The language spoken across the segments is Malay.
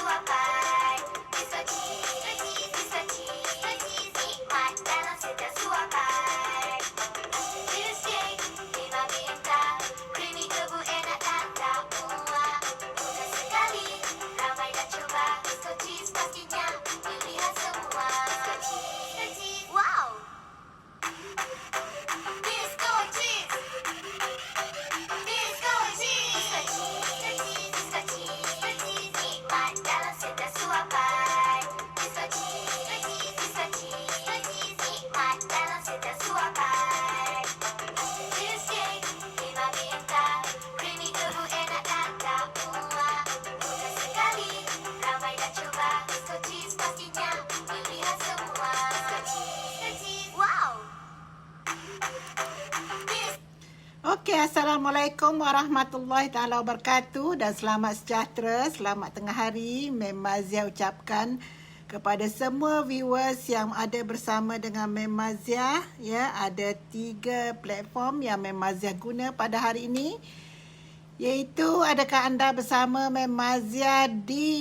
suapan. Biskut cheese, biskut cheese, nikmat dalam setiap suapan. Cheesecake, 5 bintang, creamy tebu enak dan tak muak. Mudah sekali, ramai dah coba. Biskut cheese pastinya pilihan semua. Biskut cheese, wow! Biskut cheese, biskut cheese, biskut cheese, nikmat dalam setiap suapan. Biskut cheese, nikmat dalam setiap suapan. Cheesecake, 5 bintang, creamy tebu enak dan tak muak. Mudah sekali, ramai dah coba. Biskut cheese pastinya pilihan semua. Biskut cheese, wow! Okey, Assalamualaikum warahmatullahi taala wabarakatuh dan selamat sejahtera, selamat tengah hari. Mem Mazia ucapkan kepada semua viewers yang ada bersama dengan Mem Mazia, ya, ada 3 platform yang Mem Mazia guna pada hari ini. Iaitu, adakah anda bersama Mem Mazia di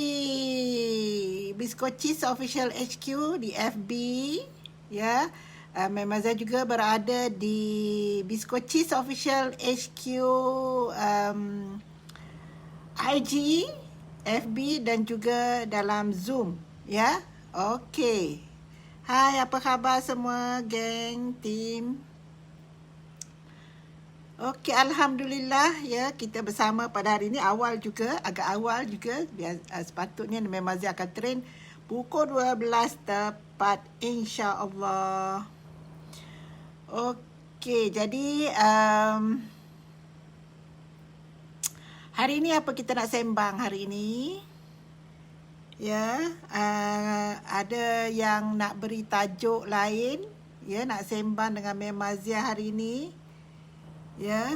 Biskut Cheese Official HQ di FB, ya. Mem Mazia juga berada di Biskut Cheese Official HQ IG, FB dan juga dalam Zoom, ya. Okey. Hai, apa khabar semua geng, tim? Okey, alhamdulillah, ya, kita bersama pada hari ini awal juga, agak awal juga. Sepatutnya Mem Mazia akan train pukul 12 tepat, insya-Allah. Okey, jadi hari ini apa kita nak sembang hari ini? Ya, ada yang nak beri tajuk lain, ya, nak sembang dengan Mem Mazia hari ini. Ya.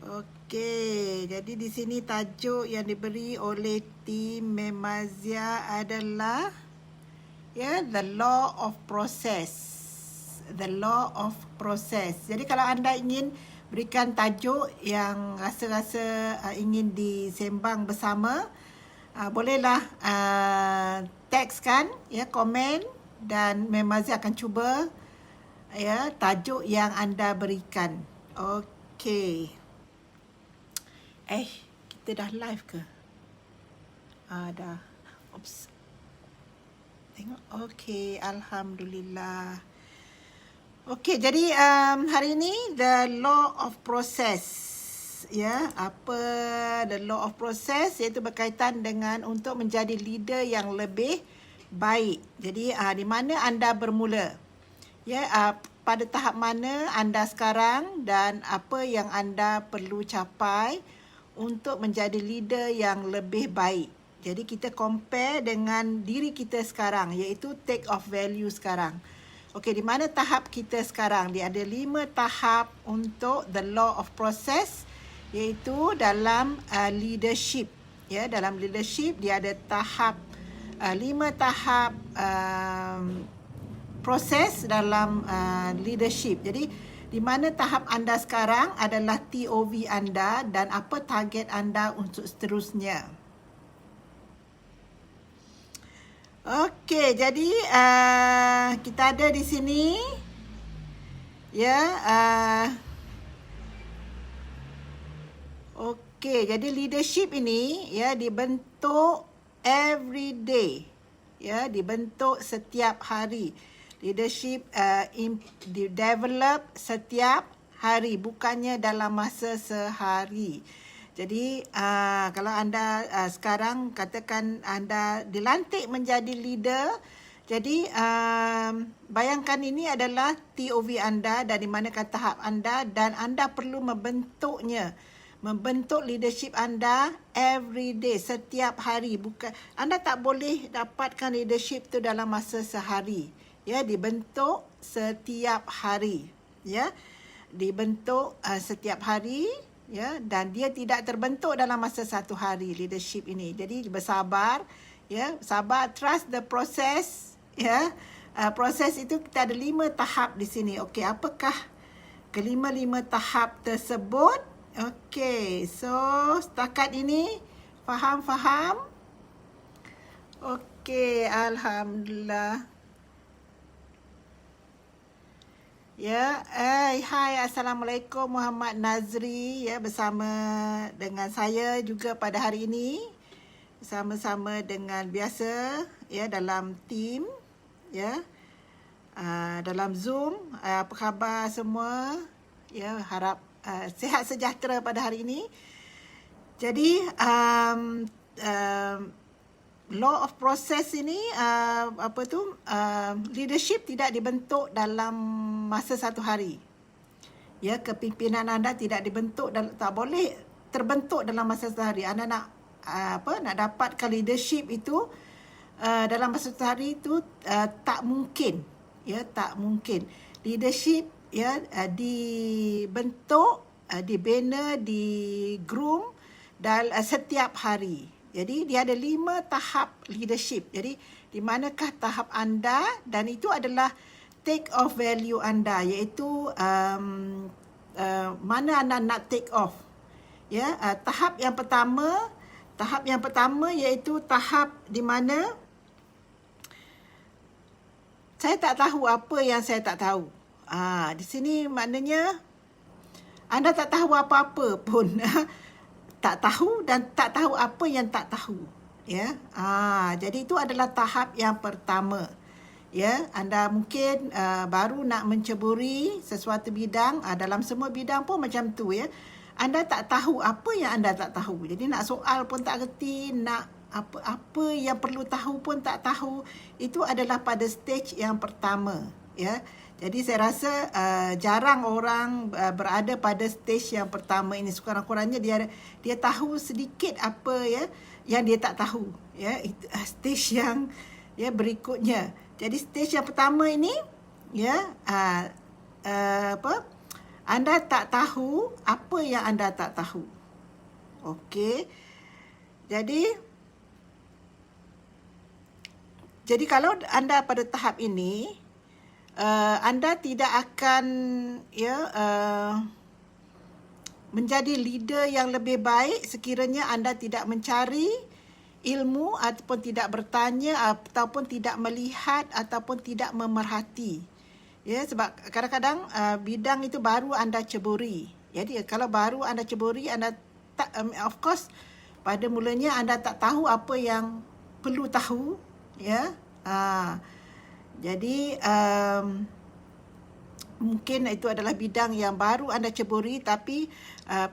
Okey, jadi di sini tajuk yang diberi oleh tim Mem Mazia adalah, ya, the law of process. The law of process. Jadi kalau anda ingin berikan tajuk yang rasa-rasa ingin disembang bersama, bolehlah tekskan, ya, komen dan Mem Mazia akan cuba, ya, tajuk yang anda berikan. Okey. Kita dah live ke? Dah. Oops. Tengok. Okey, alhamdulillah. Okey, jadi hari ini the law of process. Ya, apa the law of process? Iaitu berkaitan dengan untuk menjadi leader yang lebih baik. Jadi di mana anda bermula? Ya, pada tahap mana anda sekarang dan apa yang anda perlu capai untuk menjadi leader yang lebih baik. Jadi kita compare dengan diri kita sekarang, iaitu take of value sekarang. Okey, di mana tahap kita sekarang? Dia ada 5 tahap untuk the law of process, iaitu dalam leadership. Ya, dalam leadership dia ada tahap 5 tahap proses dalam leadership. Jadi di mana tahap anda sekarang adalah TOV anda dan apa target anda untuk seterusnya. Okey, jadi kita ada di sini, ya. Okey, jadi leadership ini, ya, dibentuk every day, ya, dibentuk setiap hari. Leadership develop setiap hari, bukannya dalam masa sehari. Jadi kalau anda sekarang katakan anda dilantik menjadi leader, jadi bayangkan ini adalah TOV anda dan di manakah tahap anda dan anda perlu membentuknya. Membentuk leadership anda every day, setiap hari. Bukan, anda tak boleh dapatkan leadership tu dalam masa sehari. Ya, dibentuk setiap hari. Ya, dibentuk setiap hari. Ya, dan dia tidak terbentuk dalam masa satu hari leadership ini. Jadi bersabar, ya, sabar, trust the process, ya. Proses itu kita ada 5 tahap di sini. Okey, apakah kelima-lima tahap tersebut? Okey, so setakat ini Faham? Okey, alhamdulillah. Ya, hai, Assalamualaikum Muhammad Nazri, ya, bersama dengan saya juga pada hari ini, sama-sama dengan biasa, ya, dalam team, ya, dalam Zoom. Apa khabar semua? Ya, harap sihat sejahtera pada hari ini. Jadi, law of process ini, leadership tidak dibentuk dalam masa satu hari. Ya, kepimpinan anda tidak dibentuk, tak boleh terbentuk dalam masa satu hari. Anda nak dapatkan leadership itu dalam masa satu hari itu tak mungkin. Ya, tak mungkin. Leadership, ya, dibentuk, dibina, di-groom dalam setiap hari. Jadi dia ada 5 tahap leadership. Jadi di manakah tahap anda, dan itu adalah take off value anda, iaitu mana anda nak take off. Ya, tahap yang pertama iaitu tahap di mana saya tak tahu apa yang saya tak tahu. Di sini maknanya anda tak tahu apa-apa pun. Tak tahu dan tak tahu apa yang tak tahu, ya. Jadi itu adalah tahap yang pertama, ya. Anda mungkin baru nak menceburi sesuatu bidang, dalam semua bidang pun macam tu, ya. Anda tak tahu apa yang anda tak tahu. Jadi nak soal pun tak reti, nak apa yang perlu tahu pun tak tahu. Itu adalah pada stage yang pertama, ya. Jadi saya rasa jarang orang berada pada stage yang pertama ini. Sekurang-kurangnya dia tahu sedikit apa, ya, yang dia tak tahu, ya. Itu stage yang, ya, berikutnya. Jadi stage yang pertama ini, ya, anda tak tahu apa yang anda tak tahu. Okey. Jadi kalau anda pada tahap ini, anda tidak akan, ya, menjadi leader yang lebih baik sekiranya anda tidak mencari ilmu ataupun tidak bertanya ataupun tidak melihat ataupun tidak memerhati. Ya, sebab kadang-kadang bidang itu baru anda ceburi. Jadi kalau baru anda ceburi, anda tak, of course pada mulanya anda tak tahu apa yang perlu tahu, ya. Jadi mungkin itu adalah bidang yang baru anda ceburi, tapi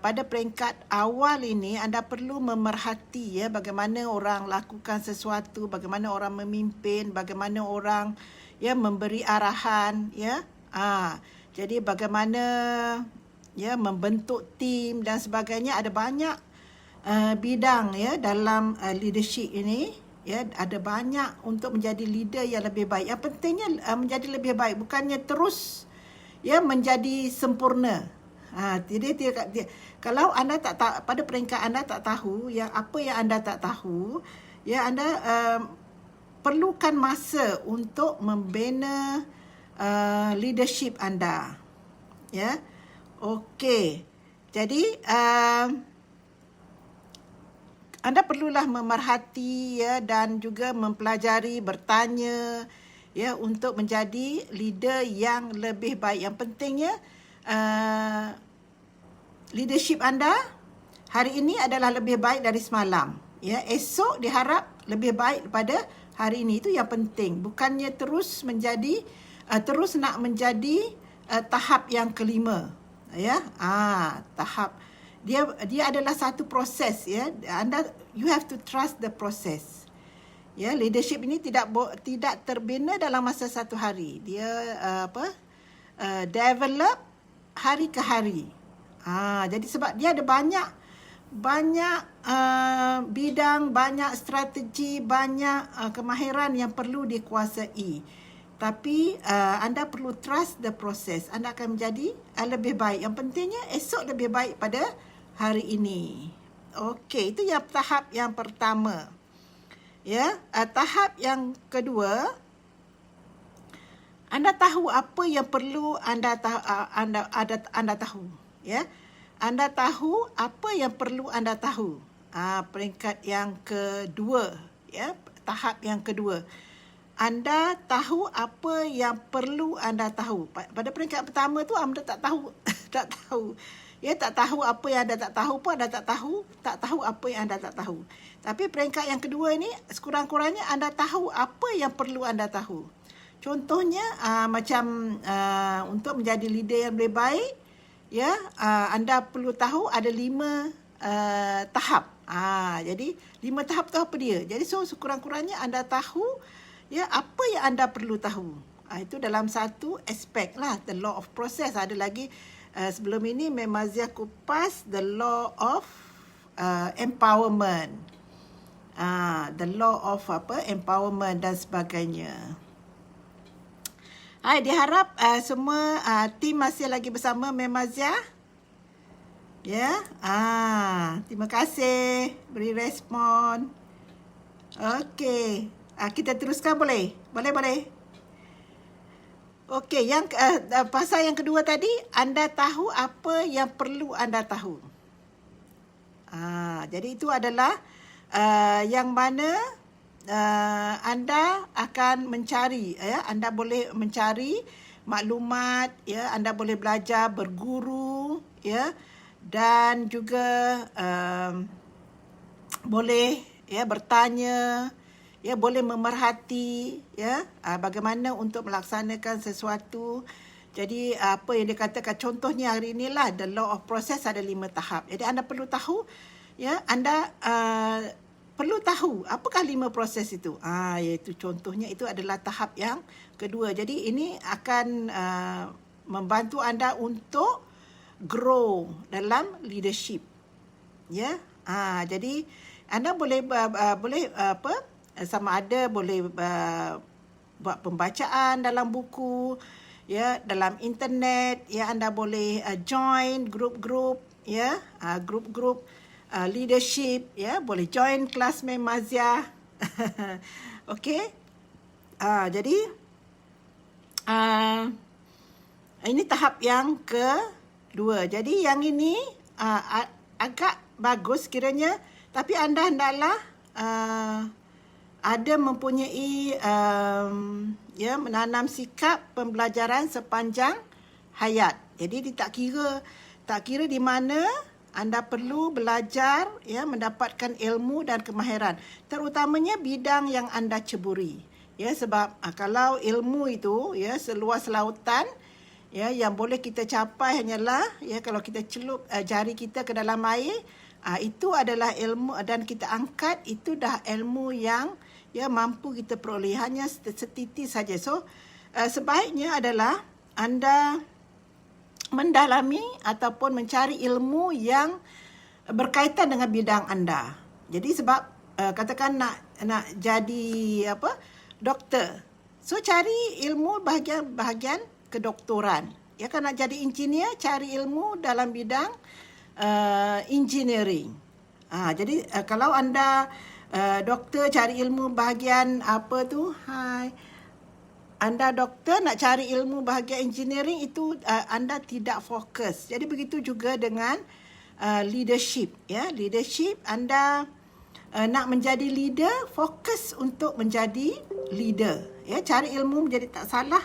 pada peringkat awal ini anda perlu memerhati, ya, bagaimana orang lakukan sesuatu, bagaimana orang memimpin, bagaimana orang, ya, memberi arahan, ya. Jadi bagaimana, ya, membentuk tim dan sebagainya. Ada banyak bidang, ya, dalam leadership ini. Ya, ada banyak untuk menjadi leader yang lebih baik. Yang pentingnya menjadi lebih baik, bukannya terus, ya, menjadi sempurna. Jadi kalau anda tak pada peringkat anda tak tahu yang apa yang anda tak tahu, ya, anda perlukan masa untuk membina leadership anda. Ya. Okey. Jadi anda perlulah memerhati, ya, dan juga mempelajari, bertanya, ya, untuk menjadi leader yang lebih baik. Yang pentingnya leadership anda hari ini adalah lebih baik dari semalam, ya. Esok diharap lebih baik daripada hari ini. Itu yang penting. Bukannya terus nak menjadi tahap yang kelima, ya. Tahap dia adalah satu proses, ya. You have to trust the process. Ya, leadership ini tidak terbina dalam masa satu hari. Dia develop hari ke hari. Jadi sebab dia ada banyak bidang, banyak strategi, banyak kemahiran yang perlu dikuasai. Tapi anda perlu trust the process. Anda akan menjadi lebih baik. Yang pentingnya esok lebih baik pada hari ini. Okey, itu yang tahap yang pertama. Ya, tahap yang kedua, anda tahu apa yang perlu anda tahu, ya. Anda tahu apa yang perlu anda tahu. Peringkat yang kedua, ya, tahap yang kedua. Anda tahu apa yang perlu anda tahu. Pada peringkat pertama tu anda tak tahu, tak tahu. Ya, tak tahu apa yang anda tak tahu pun anda tak tahu apa yang anda tak tahu. Tapi peringkat yang kedua ni sekurang-kurangnya anda tahu apa yang perlu anda tahu. Contohnya macam untuk menjadi leader yang lebih baik, ya, anda perlu tahu ada 5 tahap. Jadi 5 tahap tu apa dia? Jadi so sekurang-kurangnya anda tahu, ya, apa yang anda perlu tahu. Itu dalam satu aspek lah, the law of process. Ada lagi sebelum ini Mazia kupas the law of empowerment. The law of empowerment dan sebagainya. Diharap semua tim masih lagi bersama Mazia. Ya. Terima kasih beri respon. Okey. Kita teruskan boleh? Boleh. Okey, yang pasal yang kedua tadi, anda tahu apa yang perlu anda tahu. Jadi itu adalah yang mana anda akan mencari, ya, anda boleh mencari maklumat, ya, anda boleh belajar, berguru, ya, dan juga boleh, ya, bertanya, ya, boleh memerhati, ya, bagaimana untuk melaksanakan sesuatu. Jadi apa yang dikatakan contohnya hari inilah the law of process ada 5 tahap. Jadi anda perlu tahu, ya, anda perlu tahu apakah 5 proses itu. Iaitu contohnya itu adalah tahap yang kedua. Jadi ini akan membantu anda untuk grow dalam leadership. Ya. Jadi anda boleh sama ada boleh buat pembacaan dalam buku, ya, dalam internet, ya, anda boleh join grup-grup, ya, grup-grup leadership, ya, boleh join kelas Mazia. Okey. Jadi ini tahap yang kedua. Jadi yang ini agak bagus kiranya, tapi anda hendaklah ada mempunyai ya, menanam sikap pembelajaran sepanjang hayat. Jadi tak kira di mana anda perlu belajar, ya, mendapatkan ilmu dan kemahiran, terutamanya bidang yang anda ceburi. Ya, sebab kalau ilmu itu, ya, seluas lautan, ya, yang boleh kita capai hanyalah, ya, kalau kita celup jari kita ke dalam air, itu adalah ilmu, dan kita angkat, itu dah ilmu yang, ya, mampu kita peroleh, hanya setitis saja. So sebaiknya adalah anda mendalami ataupun mencari ilmu yang berkaitan dengan bidang anda. Jadi sebab katakan nak jadi doktor, so cari ilmu bahagian kedoktoran. Ya kan, nak jadi engineer, cari ilmu dalam bidang engineering. Jadi kalau anda doktor, cari ilmu bahagian anda doktor nak cari ilmu bahagian engineering, itu anda tidak fokus. Jadi begitu juga dengan leadership, ya. Leadership, anda nak menjadi leader, fokus untuk menjadi leader, ya. Cari ilmu menjadi tak salah,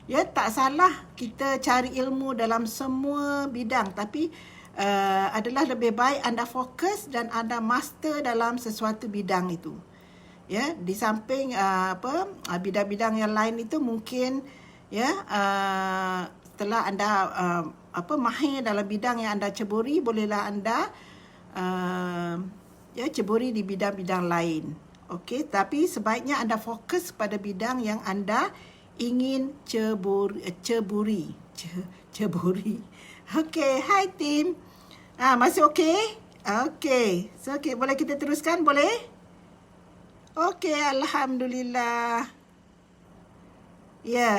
ya, tak salah kita cari ilmu dalam semua bidang, tapi adalah lebih baik anda fokus dan anda master dalam sesuatu bidang itu. Ya, di samping bidang-bidang yang lain itu mungkin, ya, setelah anda mahir dalam bidang yang anda ceburi, bolehlah anda ya, ceburi di bidang-bidang lain. Okey, tapi sebaiknya anda fokus pada bidang yang anda ingin ceburi. Okey, hai tim. Masih okey? Okey. So, boleh kita teruskan, boleh? Okey, alhamdulillah. Ya.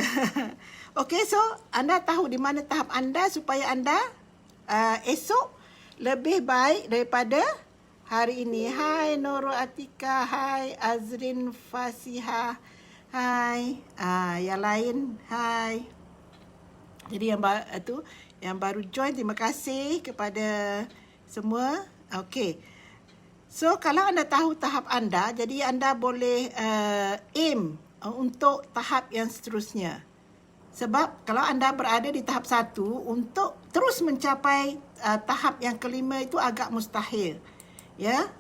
Okey, so anda tahu di mana tahap anda supaya anda esok lebih baik daripada hari ini. Hai Nurul Atika, hai Azrin Fasiha, hai. Yang lain, hai. Jadi yang baru join, terima kasih kepada semua. Okey. So kalau anda tahu tahap anda, jadi anda boleh aim untuk tahap yang seterusnya. Sebab kalau anda berada di tahap 1, untuk terus mencapai tahap yang kelima itu agak mustahil. Ya,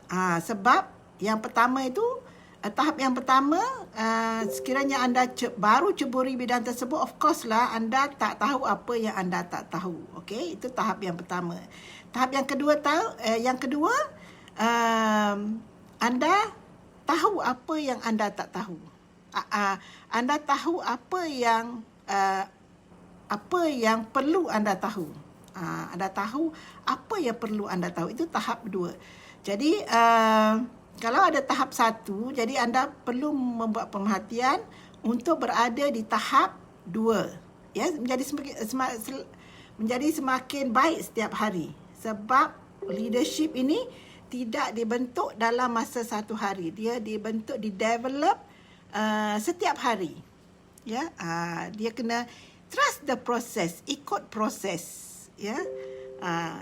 sebab yang pertama itu tahap yang pertama, sekiranya anda baru ceburi bidang tersebut, of course lah anda tak tahu apa yang anda tak tahu. Okey, itu tahap yang pertama. Tahap yang kedua anda tahu apa yang anda tak tahu. Anda tahu apa yang perlu anda tahu. Anda tahu apa yang perlu anda tahu. Itu tahap 2. Jadi kalau ada tahap 1, jadi anda perlu membuat pemerhatian untuk berada di tahap 2. Ya, menjadi semakin baik setiap hari. Sebab leadership ini tidak dibentuk dalam masa 1 hari. Dia dibentuk, didevelop setiap hari. Ya, dia kena trust the process, ikut proses. Ya,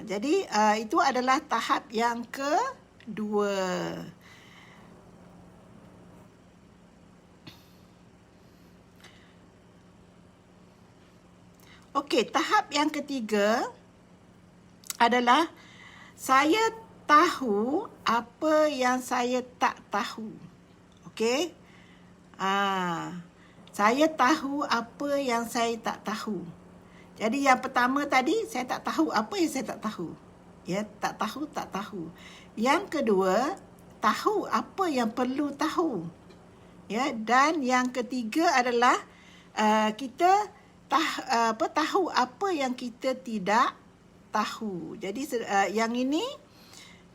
jadi itu adalah tahap yang kedua. Okey, tahap yang ketiga adalah saya tahu apa yang saya tak tahu. Okey? Saya tahu apa yang saya tak tahu. Jadi yang pertama tadi, saya tak tahu apa yang saya tak tahu. Ya, tak tahu. Yang kedua, tahu apa yang perlu tahu. Ya, dan yang ketiga adalah kita tahu apa yang kita tidak tahu. Jadi yang ini,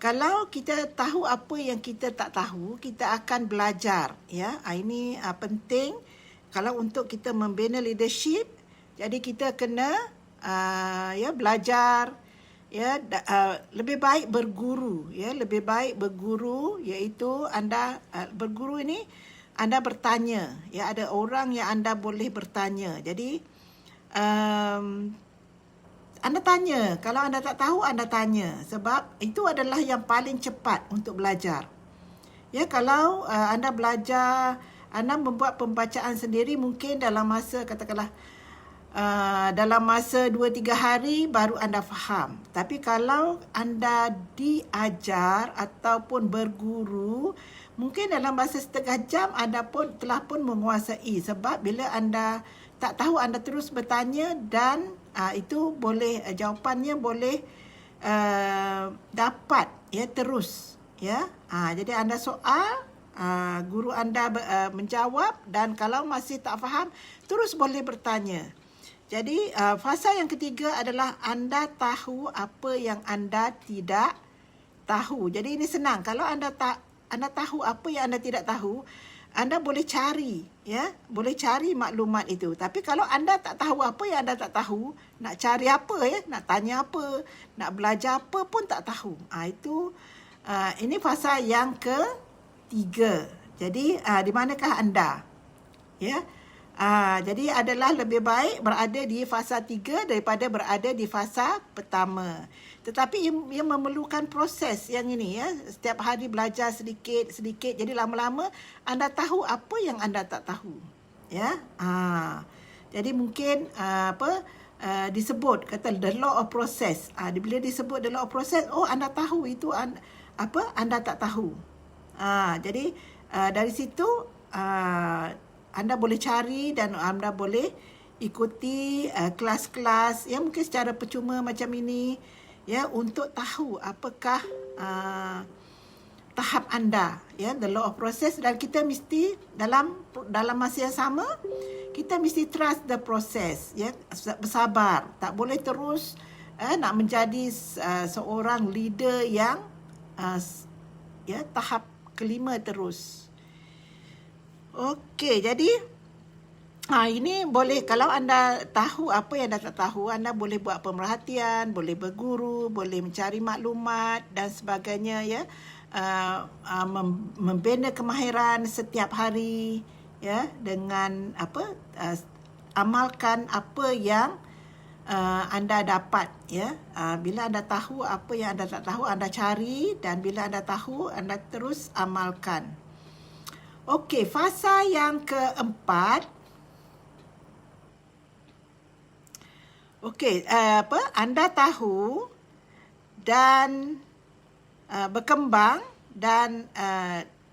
kalau kita tahu apa yang kita tak tahu, kita akan belajar. Ya, ini penting kalau untuk kita membina leadership. Jadi kita kena belajar, ya, lebih baik berguru, ya, lebih baik berguru, iaitu anda berguru ini anda bertanya, ya, ada orang yang anda boleh bertanya. Jadi anda tanya, kalau anda tak tahu anda tanya, sebab itu adalah yang paling cepat untuk belajar. Ya, kalau anda belajar, anda membuat pembacaan sendiri mungkin dalam masa, katakanlah dalam masa 2-3 hari baru anda faham. Tapi kalau anda diajar ataupun berguru, mungkin dalam masa setengah jam anda telah pun menguasai. Sebab bila anda tak tahu, anda terus bertanya dan itu boleh, jawapannya boleh dapat, ya, terus, ya. Jadi anda soal, guru anda menjawab, dan kalau masih tak faham, terus boleh bertanya. Jadi fasa yang ketiga adalah anda tahu apa yang anda tidak tahu. Jadi ini senang. Kalau anda tahu apa yang anda tidak tahu, anda boleh cari, ya, boleh cari maklumat itu. Tapi kalau anda tak tahu apa yang anda tak tahu, nak cari apa, ya, nak tanya apa, nak belajar apa pun tak tahu. Ini fasa yang ketiga. Jadi di manakah anda? Ya. Jadi adalah lebih baik berada di fasa 3 daripada berada di fasa pertama. Tetapi ia memerlukan proses yang ini, ya. Setiap hari belajar sedikit. Jadi lama-lama anda tahu apa yang anda tak tahu. Ya. Jadi mungkin disebut kata the law of process. Bila disebut the law of process, anda tahu itu anda tak tahu. Jadi dari situ anda boleh cari dan anda boleh ikuti kelas-kelas, ya, mungkin secara percuma macam ini, ya, untuk tahu apakah tahap anda, ya, the law of process. Dan kita mesti dalam masa yang sama, kita mesti trust the process, ya, bersabar. Tak boleh terus nak menjadi seorang leader yang tahap kelima terus. Okey, jadi ini boleh, kalau anda tahu apa yang anda tak tahu, anda boleh buat pemerhatian, boleh berguru, boleh mencari maklumat dan sebagainya, ya. Membina kemahiran setiap hari, ya, dengan amalkan apa yang anda dapat, ya. Bila anda tahu apa yang anda tak tahu, anda cari, dan bila anda tahu, anda terus amalkan. Okey, fasa yang keempat. Okey, anda tahu dan berkembang dan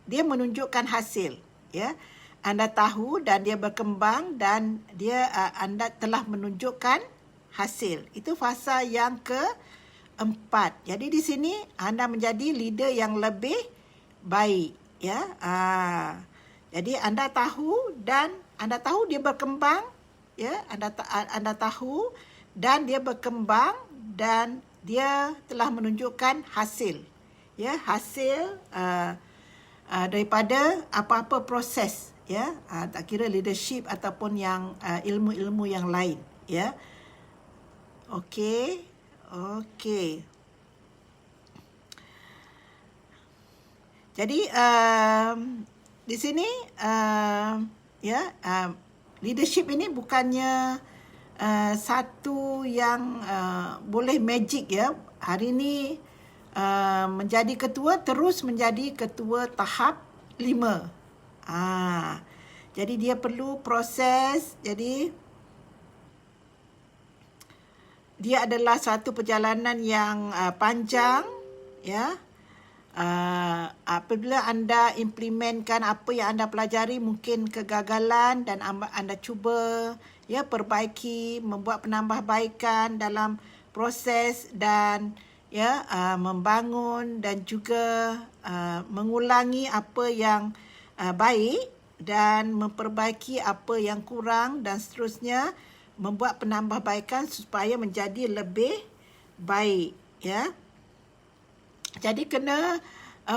dia menunjukkan hasil, ya. Anda tahu dan dia berkembang dan anda telah menunjukkan hasil. Itu fasa yang keempat. Jadi di sini anda menjadi leader yang lebih baik, ya. Jadi anda tahu dan anda tahu dia berkembang, ya. Anda tahu dan dia berkembang dan dia telah menunjukkan hasil, ya, hasil daripada apa-apa proses, ya. Tak kira leadership ataupun yang ilmu-ilmu yang lain, ya. Okey. Jadi di sini leadership ini bukannya satu yang boleh magic, ya. Hari ini menjadi ketua terus menjadi ketua tahap 5. Jadi dia perlu proses. Jadi dia adalah satu perjalanan yang panjang, ya. Apabila anda implementkan apa yang anda pelajari, mungkin kegagalan dan anda cuba, ya, perbaiki, membuat penambahbaikan dalam proses dan, ya, membangun dan juga mengulangi apa yang baik dan memperbaiki apa yang kurang dan seterusnya, membuat penambahbaikan supaya menjadi lebih baik, ya. Jadi kena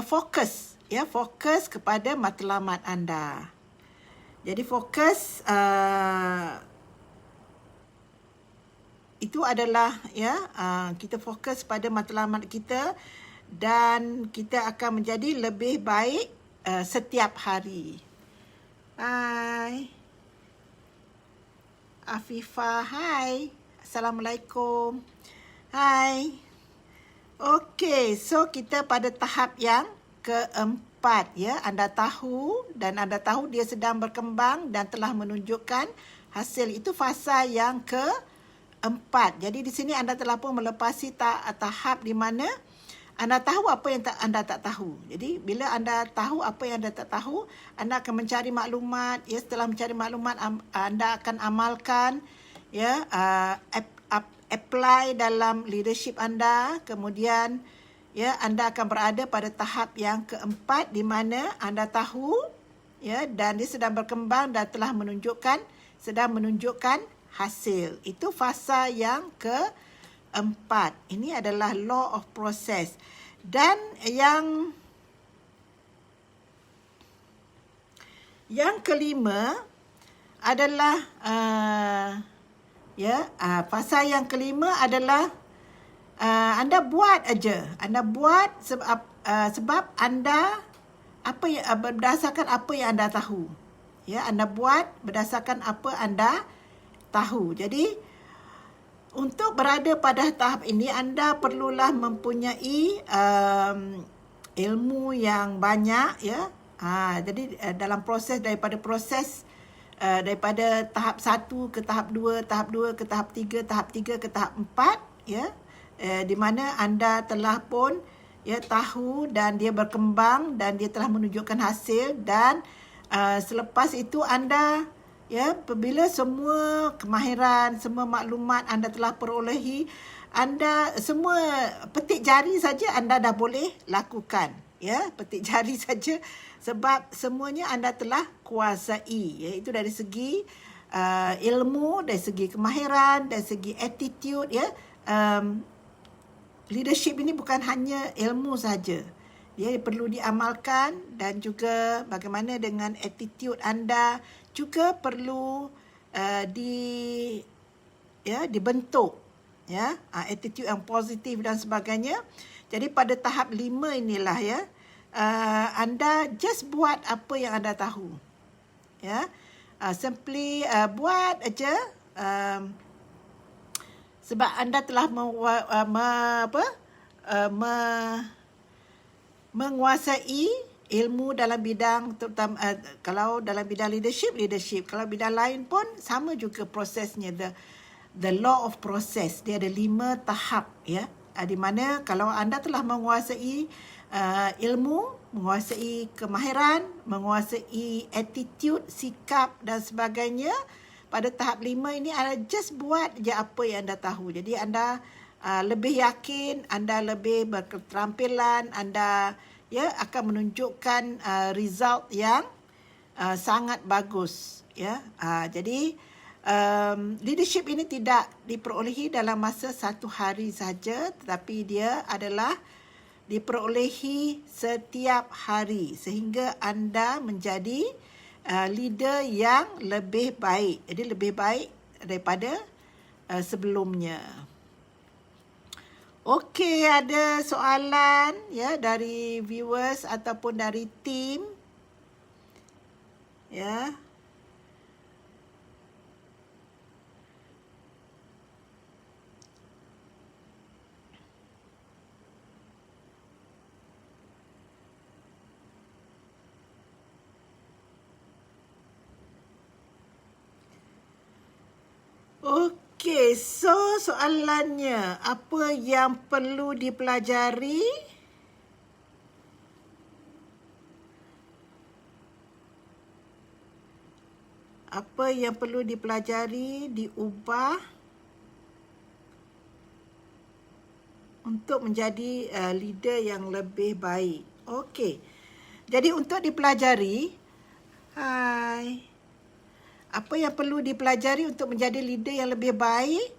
fokus, ya, fokus kepada matlamat anda. Jadi fokus itu adalah, ya, kita fokus pada matlamat kita dan kita akan menjadi lebih baik setiap hari. Bye. Afifah, hai. Assalamualaikum. Hai. Okey, so kita pada tahap yang keempat, ya. Anda tahu dan anda tahu dia sedang berkembang dan telah menunjukkan hasil. Itu fasa yang keempat. Jadi di sini anda telah pun melepasi tahap di mana anda tahu apa yang anda tak tahu. Jadi bila anda tahu apa yang anda tak tahu, anda akan mencari maklumat, ya. Setelah mencari maklumat, anda akan amalkan, ya, apply dalam leadership anda. Kemudian, ya, anda akan berada pada tahap yang keempat di mana anda tahu, ya, dan dia sedang berkembang dan telah sedang menunjukkan hasil. Itu fasa yang keempat. Ini adalah law of process. Dan yang kelima adalah fasa yang kelima adalah anda buat aja. Anda buat sebab anda berdasarkan apa yang anda tahu. Ya, anda buat berdasarkan apa anda tahu. Jadi untuk berada pada tahap ini, anda perlulah mempunyai ilmu yang banyak, ya. Jadi dalam proses daripada tahap 1 ke tahap 2, tahap 2 ke tahap 3, tahap 3 ke tahap 4, ya. Di mana anda telah pun, ya, tahu dan dia berkembang dan dia telah menunjukkan hasil dan selepas itu anda, ya, apabila semua kemahiran, semua maklumat anda telah perolehi, anda semua petik jari saja anda dah boleh lakukan, ya, petik jari saja sebab semuanya anda telah kuasai, iaitu dari segi ilmu, dari segi kemahiran, dari segi attitude, ya. Leadership ini bukan hanya ilmu saja. Dia perlu diamalkan dan juga bagaimana dengan attitude anda juga perlu dibentuk, ya, attitude yang positif dan sebagainya. Jadi pada tahap 5 inilah, ya, anda just buat apa yang anda tahu, ya. Simply buat aja sebab anda telah menguasai ilmu dalam bidang, terutama kalau dalam bidang leadership, kalau bidang lain pun sama juga prosesnya. The law of process, dia ada 5 tahap, ya, di mana kalau anda telah menguasai ilmu, menguasai kemahiran, menguasai attitude, sikap dan sebagainya, pada tahap 5 ini anda just buat je apa yang anda tahu. Jadi anda lebih yakin, anda lebih berketerampilan, anda akan menunjukkan result yang sangat bagus, ya. Jadi leadership ini tidak diperolehi dalam masa 1 hari saja, tetapi dia adalah diperolehi setiap hari sehingga anda menjadi leader yang lebih baik. Jadi lebih baik daripada sebelumnya. Okey, ada soalan ya dari viewers ataupun dari tim, ya. Okey, so soalannya, apa yang perlu dipelajari? Apa yang perlu dipelajari, diubah untuk menjadi leader yang lebih baik? Okey. Jadi untuk dipelajari, apa yang perlu dipelajari untuk menjadi leader yang lebih baik?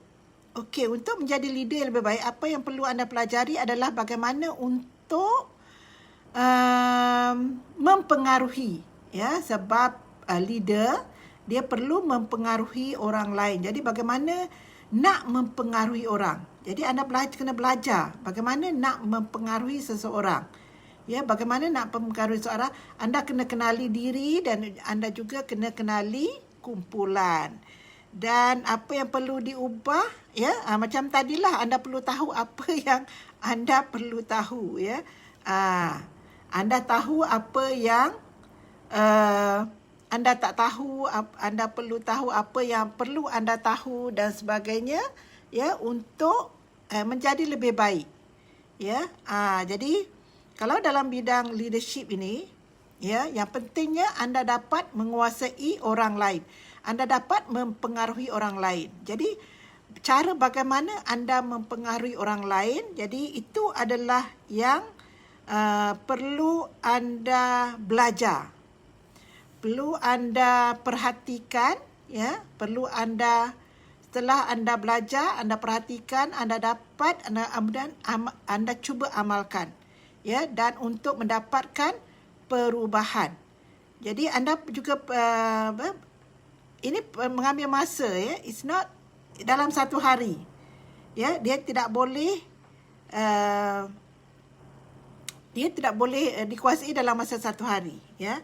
Okey, untuk menjadi leader yang lebih baik, apa yang perlu anda pelajari adalah bagaimana untuk mempengaruhi, ya, sebab leader dia perlu mempengaruhi orang lain. Jadi bagaimana nak mempengaruhi orang? Jadi anda kena belajar bagaimana nak mempengaruhi seseorang. Ya, bagaimana nak mempengaruhi seseorang? Anda kena kenali diri dan anda juga kena kenali kumpulan. Dan apa yang perlu diubah, ya, macam tadilah anda perlu tahu apa yang anda perlu tahu, ya. Anda tahu apa yang anda tak tahu, anda perlu tahu apa yang perlu anda tahu dan sebagainya, ya, untuk menjadi lebih baik, ya. Jadi kalau dalam bidang leadership ini, ya, yang pentingnya anda dapat menguasai orang lain. Anda dapat mempengaruhi orang lain. Jadi cara bagaimana anda mempengaruhi orang lain, jadi itu adalah yang perlu anda belajar. Perlu anda perhatikan, ya, perlu anda, setelah anda belajar, anda perhatikan, anda dapat, anda cuba amalkan, ya, dan untuk mendapatkan perubahan. Jadi anda juga ini mengambil masa, ya. It's not dalam 1 hari, ya. Dia tidak boleh dikuasai dalam masa 1 hari, ya.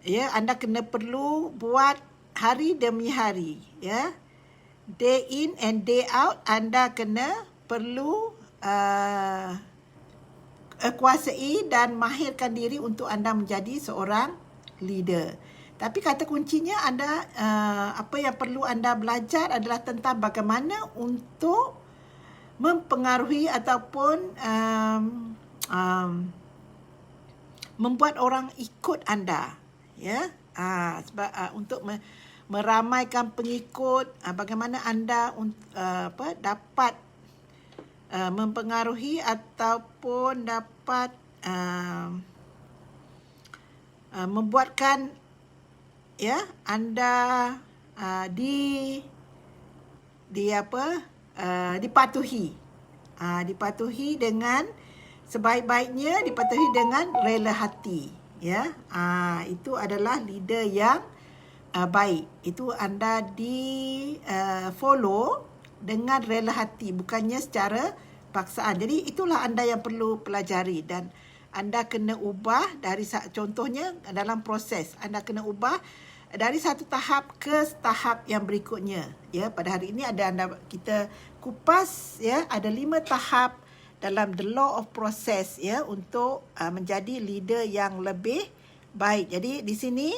Ya, anda kena perlu buat hari demi hari, ya. Day in and day out anda kena perlu kuasai dan mahirkan diri untuk anda menjadi seorang leader. Tapi kata kuncinya anda apa yang perlu anda belajar adalah tentang bagaimana untuk mempengaruhi ataupun membuat orang ikut anda, ya. Sebab untuk meramaikan pengikut, bagaimana anda dapat mempengaruhi ataupun dapat membuatkan, ya, anda dipatuhi dengan sebaik-baiknya, dipatuhi dengan rela hati, ya. Itu adalah leader yang baik. Itu anda follow dengan rela hati, bukannya secara paksaan. Jadi itulah anda yang perlu pelajari dan anda kena ubah dari, contohnya dalam proses, anda kena ubah dari satu tahap ke tahap yang berikutnya. Ya, pada hari ini kita kupas ya, ada 5 tahap dalam the law of process ya, untuk menjadi leader yang lebih baik. Jadi di sini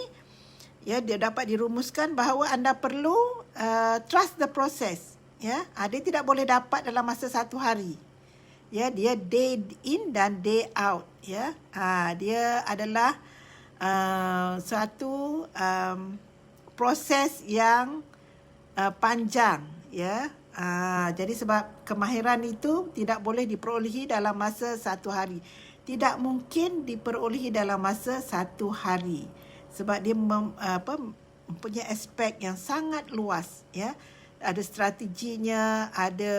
ya, dia dapat dirumuskan bahawa anda perlu trust the process ya. Dia tidak boleh dapat dalam masa satu hari. Ya, dia day in dan day out ya. Dia adalah suatu proses yang panjang ya. Jadi sebab kemahiran itu tidak boleh diperolehi dalam masa satu hari. Tidak mungkin diperolehi dalam masa satu hari. Sebab dia mempunyai aspek yang sangat luas ya. Ada strateginya, ada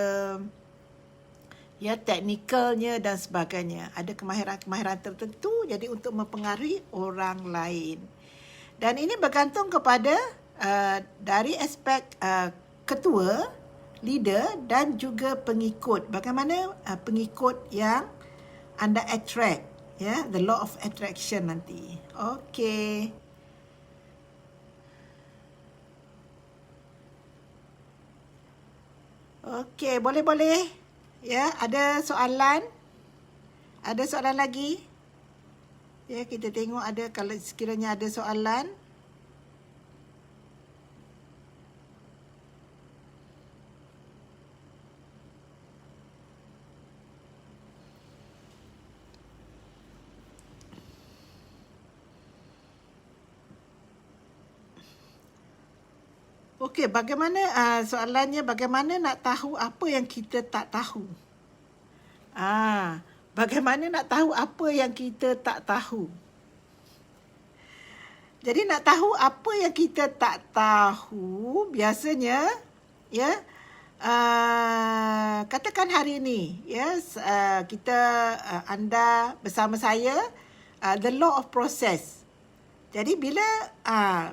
ya teknikalnya dan sebagainya. Ada kemahiran-kemahiran tertentu jadi untuk mempengaruhi orang lain. Dan ini bergantung kepada dari aspek ketua, leader dan juga pengikut. Bagaimana pengikut yang anda attract ya, the law of attraction nanti. Okey. Okey, boleh-boleh. Ya, ada soalan? Ada soalan lagi? Ya, kita tengok ada, kalau sekiranya ada soalan. Okey, bagaimana soalannya, bagaimana nak tahu apa yang kita tak tahu? Bagaimana nak tahu apa yang kita tak tahu? Jadi nak tahu apa yang kita tak tahu, biasanya ya, katakan hari ini ya, kita anda bersama saya, the law of process. Jadi bila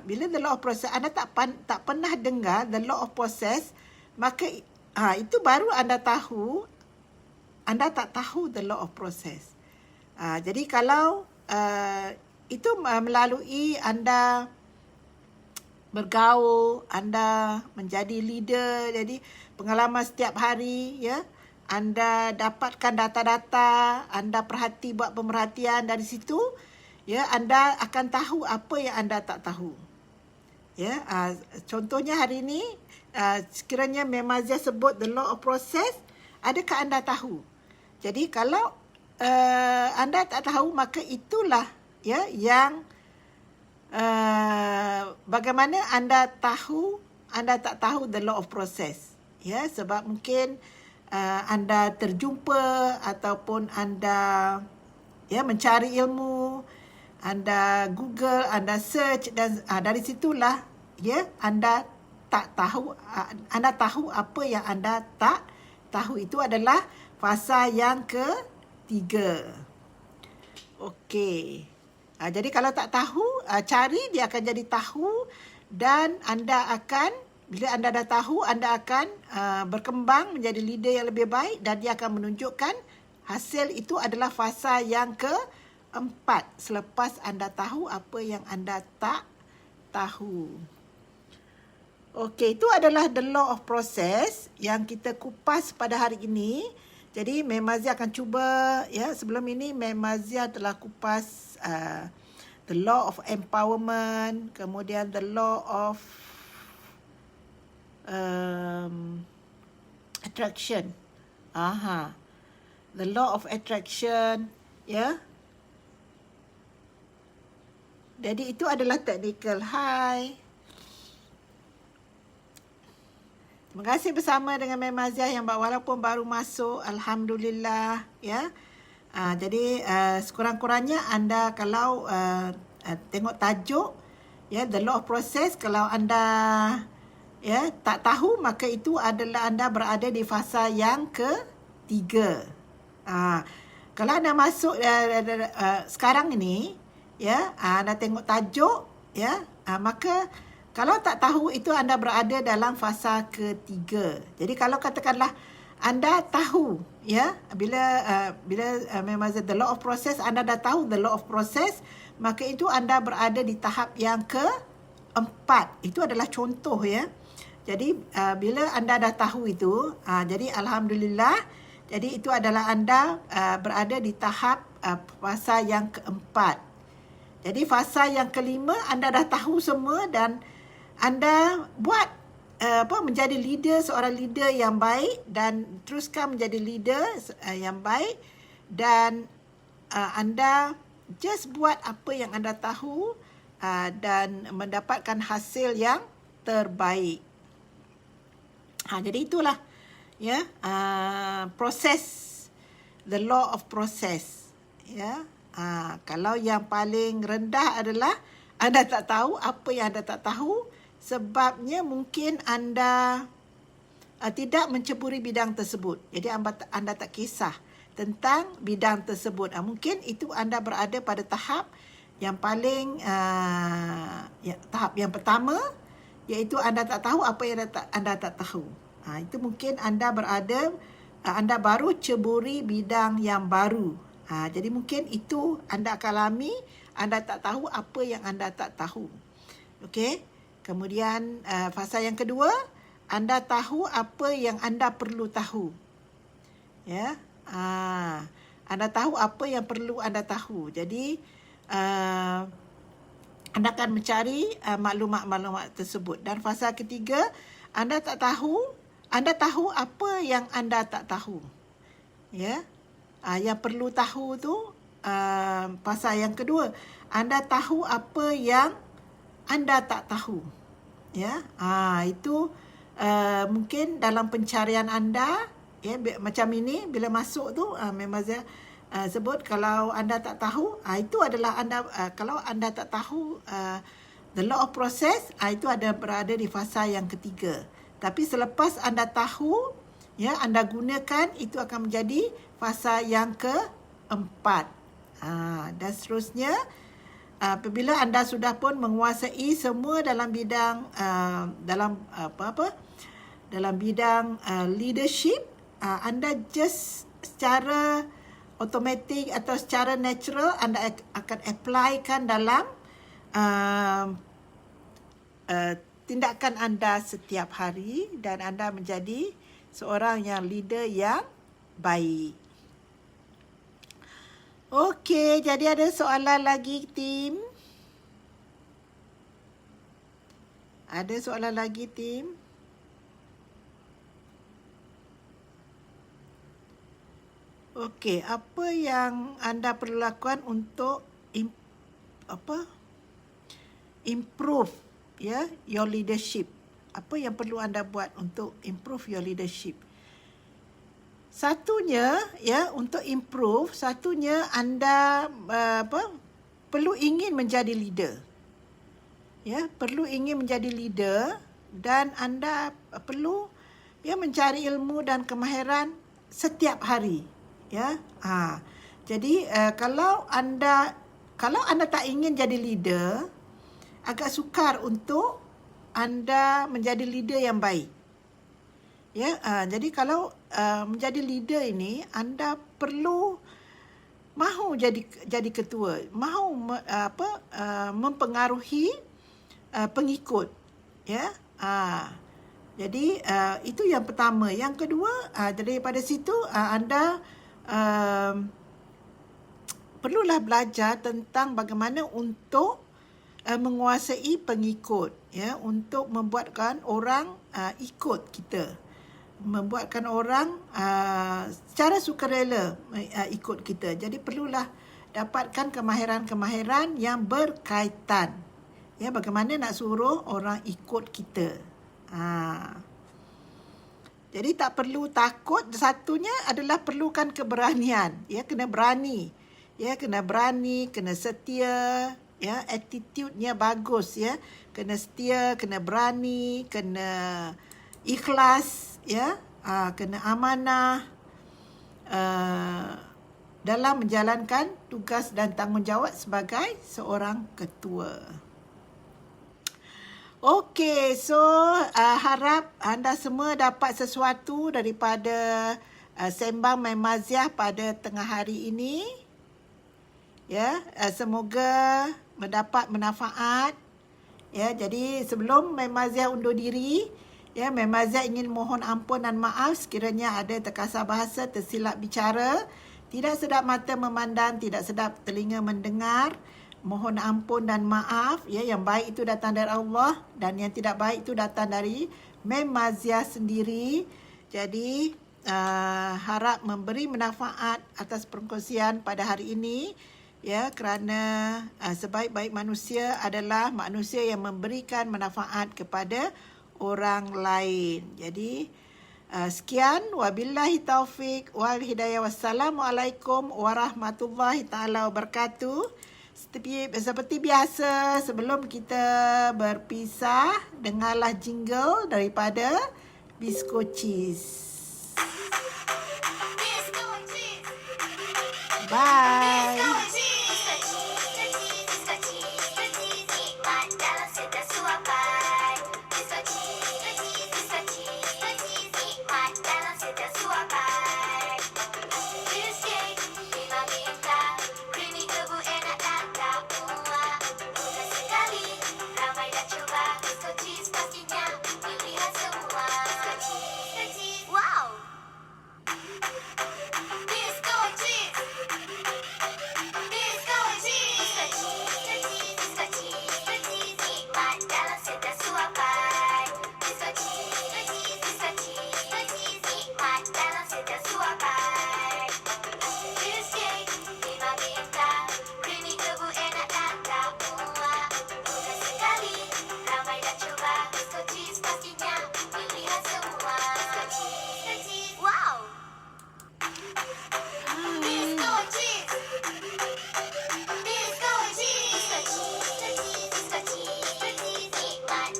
the law of process anda tak pernah dengar the law of process, maka itu baru anda tahu anda tak tahu the law of process. Jadi kalau itu melalui anda bergaul, anda menjadi leader, jadi pengalaman setiap hari ya, anda dapatkan data-data, anda buat pemerhatian, dari situ ya anda akan tahu apa yang anda tak tahu. Ya, contohnya hari ini sekiranya Memazia sebut the law of process, adakah anda tahu? Jadi kalau anda tak tahu, maka itulah ya yang bagaimana anda tak tahu the law of process. Ya, sebab mungkin anda terjumpa ataupun anda ya mencari ilmu, anda Google, anda search, dan dari situlah ya anda tahu apa yang anda tak tahu. Itu adalah fasa yang ketiga. Okey. Jadi kalau tak tahu, cari, dia akan jadi tahu, dan bila anda dah tahu, anda akan berkembang menjadi leader yang lebih baik, dan dia akan menunjukkan hasil. Itu adalah fasa yang keempat, selepas anda tahu apa yang anda tak tahu. Okey, itu adalah the law of process yang kita kupas pada hari ini. Jadi Memazia akan cuba ya, sebelum ini Memazia telah kupas the law of empowerment, kemudian the law of attraction. The law of attraction ya. Jadi itu adalah technical. Hai. Terima kasih bersama dengan Memazia yang walaupun baru masuk, alhamdulillah ya. Jadi sekurang-kurangnya anda kalau tengok tajuk ya, the law of process, kalau anda ya tak tahu, maka itu adalah anda berada di fasa yang ketiga. Kalau anda masuk sekarang ini ya, anda tengok tajuk ya, maka kalau tak tahu, itu anda berada dalam fasa ketiga. Jadi kalau katakanlah anda tahu ya, bila Memazia the law of process, anda dah tahu the law of process, maka itu anda berada di tahap yang 4. Itu adalah contoh ya. Jadi bila anda dah tahu itu, jadi alhamdulillah, jadi itu adalah anda berada di tahap fasa yang keempat. Jadi fasa yang kelima anda dah tahu semua dan anda buat menjadi leader, seorang leader yang baik dan teruskan menjadi leader yang baik dan anda just buat apa yang anda tahu dan mendapatkan hasil yang terbaik. Jadi itulah ya, proses, the law of process ya. Kalau yang paling rendah adalah anda tak tahu apa yang anda tak tahu, sebabnya mungkin anda tidak menceburi bidang tersebut. Jadi anda tak kisah tentang bidang tersebut. Mungkin itu anda berada pada tahap yang paling tahap yang pertama, iaitu anda tak tahu apa yang anda tak tahu. Itu mungkin anda berada, anda baru ceburi bidang yang baru. Jadi mungkin itu anda akan alami, anda tak tahu apa yang anda tak tahu. Okey. Kemudian fasa yang kedua, anda tahu apa yang anda perlu tahu. Ya. Anda tahu apa yang perlu anda tahu. Jadi anda akan mencari maklumat-maklumat tersebut. Dan fasa ketiga, anda tahu apa yang anda tak tahu. Ya. Yang perlu tahu tu fasa yang kedua. Anda tahu apa yang anda tak tahu. Ya. Itu mungkin dalam pencarian anda, ya, macam ini bila masuk tu memang saya sebut kalau anda tak tahu, itu adalah anda kalau anda tak tahu the law of process, itu ada berada di fasa yang ketiga. Tapi selepas anda tahu, ya, anda gunakan, itu akan menjadi fasa yang keempat. Dan seterusnya, apabila anda sudah pun menguasai semua dalam bidang dalam bidang leadership, anda just secara automatik atau secara natural anda akan applykan dalam tindakan anda setiap hari dan anda menjadi seorang yang leader yang baik. Okey, jadi ada soalan lagi, tim? Ada soalan lagi, tim? Okey, apa yang anda perlu lakukan untuk improve ya your leadership? Apa yang perlu anda buat untuk improve your leadership? Satunya, ya, untuk improve, satunya anda perlu ingin menjadi leader. Ya, perlu ingin menjadi leader dan anda perlu mencari ilmu dan kemahiran setiap hari. Ya. Jadi kalau anda tak ingin jadi leader, agak sukar untuk anda menjadi leader yang baik. Ya, jadi kalau menjadi leader ini, anda perlu mahu jadi ketua, mahu mempengaruhi pengikut. Ya, jadi itu yang pertama. Yang kedua, daripada situ anda perlulah belajar tentang bagaimana untuk menguasai pengikut, ya, untuk membuatkan orang ikut kita, membuatkan orang secara sukarela ikut kita. Jadi perlulah dapatkan kemahiran-kemahiran yang berkaitan, ya, bagaimana nak suruh orang ikut kita. Jadi tak perlu takut. Satunya adalah perlukan keberanian, ya, kena berani, ya, kena berani, kena setia, ya, attitude-nya bagus, ya, kena setia, kena berani, kena ikhlas, ya, kena amanah dalam menjalankan tugas dan tanggungjawab sebagai seorang ketua. Okey, so harap anda semua dapat sesuatu daripada sembang Maimaziah pada tengah hari ini. Ya, semoga mendapat manfaat, Ya, jadi sebelum Memazia undur diri, ya, Memazia ingin mohon ampun dan maaf sekiranya ada terkasar bahasa, tersilap bicara, tidak sedap mata memandang, tidak sedap telinga mendengar. Mohon ampun dan maaf. Ya, yang baik itu datang dari Allah dan yang tidak baik itu datang dari Memazia sendiri. Jadi harap memberi manfaat atas perkongsian pada hari ini. Ya, kerana sebaik-baik manusia adalah manusia yang memberikan manfaat kepada orang lain. Jadi sekian, wabillahi taufik wal hidayah. Wassalamualaikum warahmatullahi taala wabarakatuh. Seperti biasa, sebelum kita berpisah, dengarlah jingle daripada Bisco Cheese. Disco cheese. Bye.